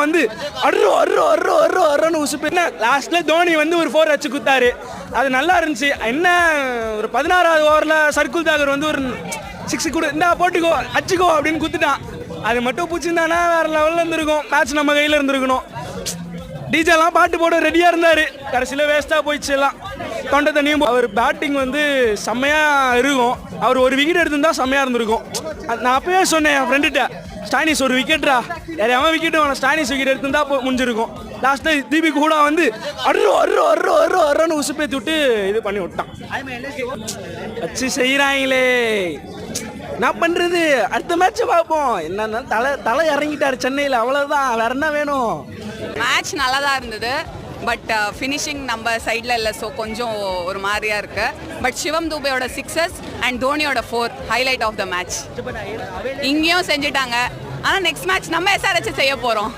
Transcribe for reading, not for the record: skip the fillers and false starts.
வந்து உசுப்பு லாஸ்ட்ல தோனி வந்து ஒரு 4 அடிச்சு குத்தாரு. அது நல்லா இருந்துச்சு. என்ன ஒரு 16வது ஓவரில் சர்க்குல் தாகர் வந்து ஒரு 6 கொடு இந்தா போட்டுக்கோ அடிச்சுக்கோ அப்படின்னு குத்துட்டான். அது மட்டும் பிடிச்சிருந்தானா வேற லெவலில் இருந்திருக்கும். மேட்ச் நம்ம கையில் இருந்திருக்கணும். டிஜேலாம் பாட்டு போட ரெடியாக இருந்தார். கடைசியில் வேஸ்ட்டாக போயிடுச்சு எல்லாம். தொண்டை தண்ணியும் அவர் பேட்டிங் வந்து செம்மையாக இருக்கும். அவர் ஒரு விக்கெட் எடுத்திருந்தா செம்மையாக இருந்திருக்கும். நான் அப்பவே சொன்னேன் என் ஃப்ரெண்டுகிட்ட, ஸ்டானிஸ் ஒரு விக்கெட்ரா, யாரையாவது விக்கெட்டு வேணும், ஸ்டானிஸ் விக்கெட் எடுத்திருந்தா முடிஞ்சிருக்கும். லாஸ்ட்டில் தீபி கூட வந்து அர்றன்னு உசுப்பேற்றி விட்டு இது பண்ணி விட்டான். வச்சு செய்கிறாங்களே, என்ன பண்ணுறது? அடுத்த மேட்ச்சை பார்ப்போம். என்னன்னா தலை இறங்கிட்டார் சென்னையில், அவ்வளோதான். வேற என்ன வேணும்? மேட்ச் நல்லா தான் இருந்தது. பட் ஃபினிஷிங் நம்ம சைடில் இல்லை. ஸோ கொஞ்சம் ஒரு மாதிரியா இருக்கு. பட் சிவம் தூபையோட 6 அண்ட் தோனியோட 4 ஹைலைட் ஆஃப் த மேட்ச். இங்கேயும் செஞ்சுட்டாங்க. ஆனால் நெக்ஸ்ட் மேட்ச் நம்ம SRH செய்ய போகிறோம்.